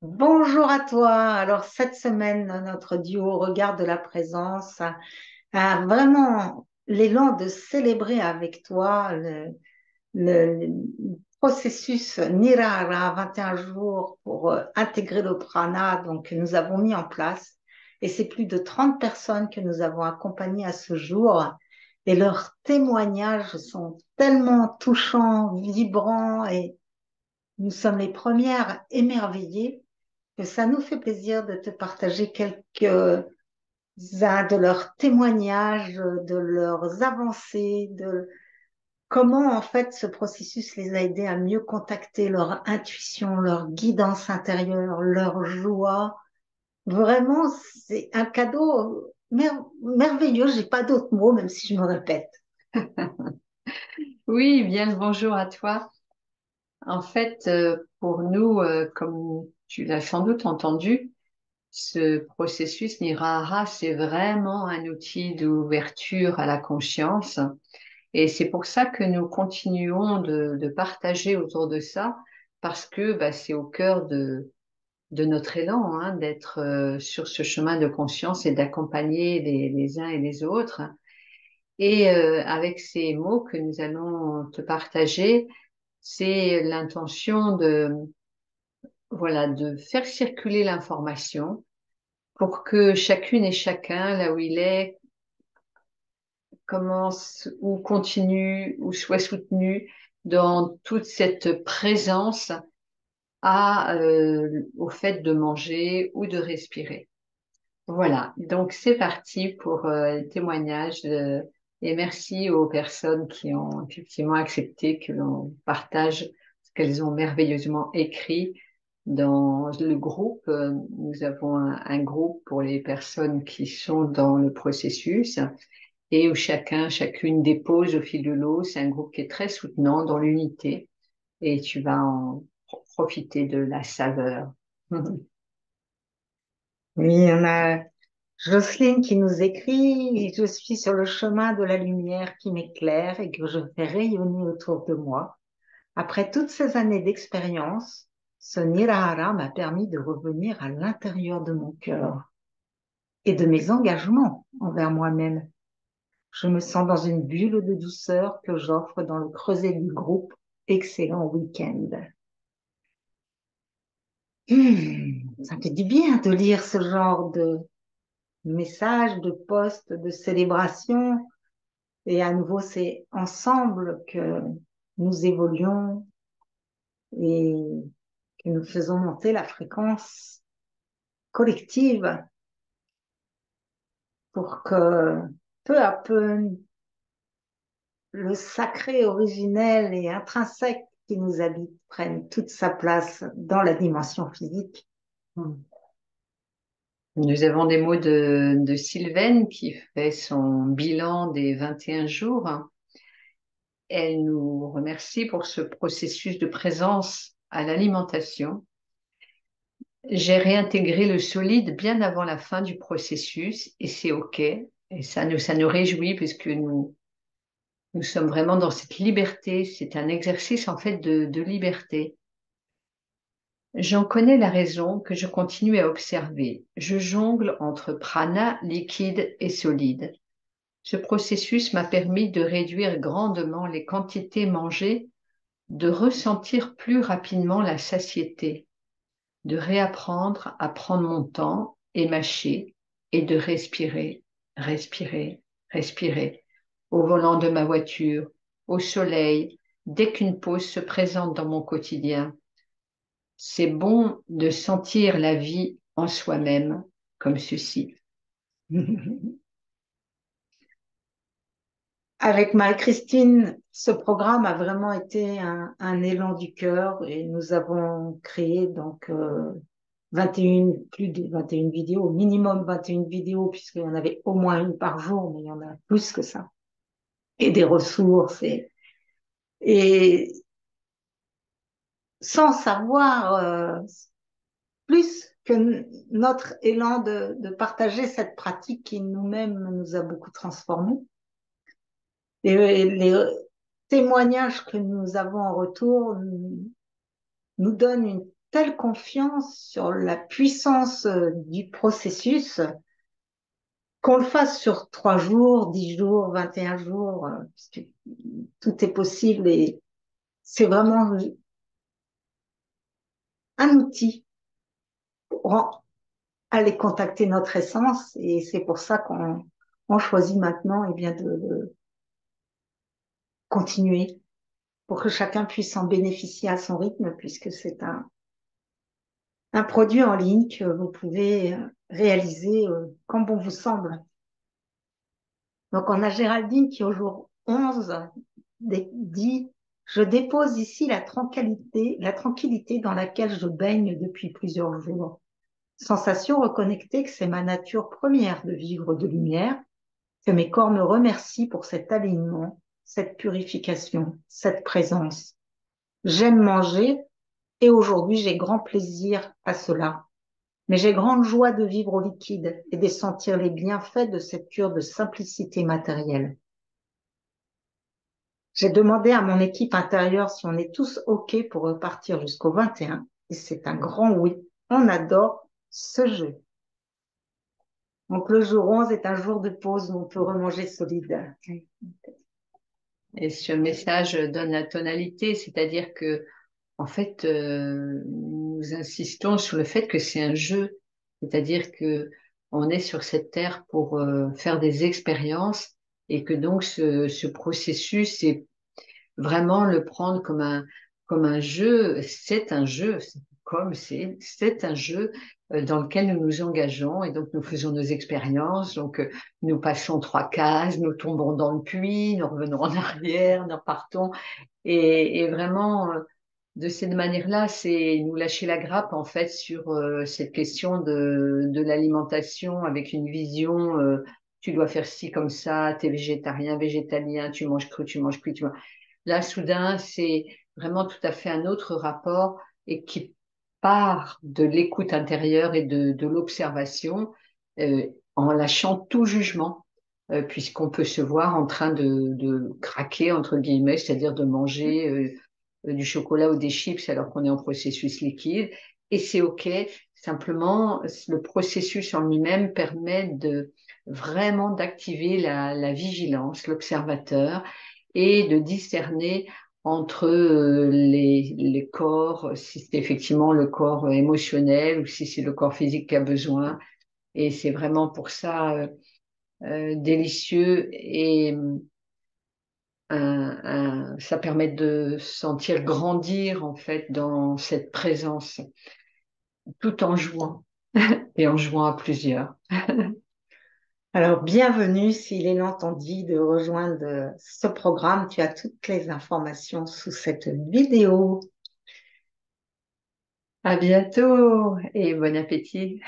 Bonjour à toi. Alors cette semaine, notre duo Regard de la présence a vraiment l'élan de célébrer avec toi le processus Nirara, 21 jours pour intégrer le prana donc, que nous avons mis en place. Et c'est plus de 30 personnes que nous avons accompagnées à ce jour. Et leurs témoignages sont tellement touchants, vibrants et nous sommes les premières émerveillées que ça nous fait plaisir de te partager quelques-uns de leurs témoignages, de leurs avancées, de comment en fait ce processus les a aidés à mieux contacter leur intuition, leur guidance intérieure, leur joie. Vraiment, c'est un cadeau merveilleux. J'ai pas d'autres mots, même si je me répète. Oui, bien le bonjour à toi. En fait, pour nous, comme tu l'as sans doute entendu, ce processus Nirahara, c'est vraiment un outil d'ouverture à la conscience. Et c'est pour ça que nous continuons de partager autour de ça, parce que c'est au cœur de notre élan, hein, d'être sur ce chemin de conscience et d'accompagner les uns et les autres. Et avec ces mots que nous allons te partager, c'est l'intention de faire circuler l'information pour que chacune et chacun, là où il est, commence ou continue ou soit soutenu dans toute cette présence au fait de manger ou de respirer. Voilà, donc c'est parti pour le témoignage et merci aux personnes qui ont effectivement accepté que l'on partage ce qu'elles ont merveilleusement écrit dans le groupe. Nous avons un groupe pour les personnes qui sont dans le processus et où chacune dépose au fil de l'eau. C'est un groupe qui est très soutenant dans l'unité et tu vas en profiter de la saveur. Oui, on a Jocelyne qui nous écrit, je suis sur le chemin de la lumière qui m'éclaire et que je fais rayonner autour de moi. Après toutes ces années d'expérience, ce Nirahara m'a permis de revenir à l'intérieur de mon cœur et de mes engagements envers moi-même. Je me sens dans une bulle de douceur que j'offre dans le creuset du groupe. Excellent week-end. Ça fait du bien de lire ce genre de messages, de posts, de célébrations. Et à nouveau, c'est ensemble que nous évoluons et que nous faisons monter la fréquence collective pour que peu à peu le sacré originel et intrinsèque qui nous habite prenne toute sa place dans la dimension physique. Nous avons des mots de Sylvaine qui fait son bilan des 21 jours. Elle nous remercie pour ce processus de présence à l'alimentation. J'ai réintégré le solide bien avant la fin du processus et c'est OK. Et ça nous réjouit puisque nous sommes vraiment dans cette liberté. C'est un exercice en fait de liberté. J'en connais la raison que je continue à observer. Je jongle entre prana, liquide et solide. Ce processus m'a permis de réduire grandement les quantités mangées, de ressentir plus rapidement la satiété, de réapprendre à prendre mon temps et mâcher et de respirer, respirer, respirer au volant de ma voiture, au soleil, dès qu'une pause se présente dans mon quotidien. C'est bon de sentir la vie en soi-même comme ceci. Avec Marie-Christine, ce programme a vraiment été un élan du cœur et nous avons créé donc 21, plus de 21 vidéos, au minimum 21 vidéos, puisqu'il y en avait au moins une par jour, mais il y en a plus que ça. Et des ressources. Et sans savoir plus que notre élan de partager cette pratique qui nous-mêmes nous a beaucoup transformés. Et les témoignages que nous avons en retour nous donnent une telle confiance sur la puissance du processus qu'on le fasse sur 3 jours, 10 jours, 21 jours, parce que tout est possible et c'est vraiment un outil pour aller contacter notre essence et c'est pour ça qu'on choisit maintenant eh bien, de continuer pour que chacun puisse en bénéficier à son rythme puisque c'est un produit en ligne que vous pouvez réaliser comme bon vous semble. Donc, on a Géraldine qui, au jour 11, dit, je dépose ici la tranquillité dans laquelle je baigne depuis plusieurs jours. Sensation reconnectée que c'est ma nature première de vivre de lumière, que mes corps me remercient pour cet alignement, cette purification, cette présence. J'aime manger et aujourd'hui j'ai grand plaisir à cela. Mais j'ai grande joie de vivre au liquide et de sentir les bienfaits de cette cure de simplicité matérielle. J'ai demandé à mon équipe intérieure si on est tous OK pour repartir jusqu'au 21 et c'est un grand oui. On adore ce jeu. Donc le jour 11 est un jour de pause où on peut remanger solide. Et ce message donne la tonalité, c'est-à-dire que, en fait, nous insistons sur le fait que c'est un jeu, c'est-à-dire que on est sur cette terre pour faire des expériences et que donc ce processus, c'est vraiment le prendre comme un jeu. C'est un jeu, c'est un jeu dans lequel nous nous engageons et donc nous faisons nos expériences. Donc nous passons 3 cases, nous tombons dans le puits, nous revenons en arrière, nous repartons. Et vraiment, de cette manière-là, c'est nous lâcher la grappe en fait sur cette question de l'alimentation avec une vision. Tu dois faire ci comme ça, t'es végétarien, végétalien, tu manges cru, tu manges cuit, tu manges... Là, soudain, c'est vraiment tout à fait un autre rapport et qui part de l'écoute intérieure et de l'observation en lâchant tout jugement, puisqu'on peut se voir en train de craquer, entre guillemets, c'est-à-dire de manger du chocolat ou des chips alors qu'on est en processus liquide. Et c'est OK. Simplement, le processus en lui-même permet de vraiment d'activer la vigilance, l'observateur et de discerner entre les corps, si c'est effectivement le corps émotionnel ou si c'est le corps physique qui a besoin. Et c'est vraiment pour ça délicieux et ça permet de sentir grandir en fait dans cette présence tout en jouant et en jouant à plusieurs. Alors, bienvenue s'il est entendu de rejoindre ce programme. Tu as toutes les informations sous cette vidéo. À bientôt et bon appétit.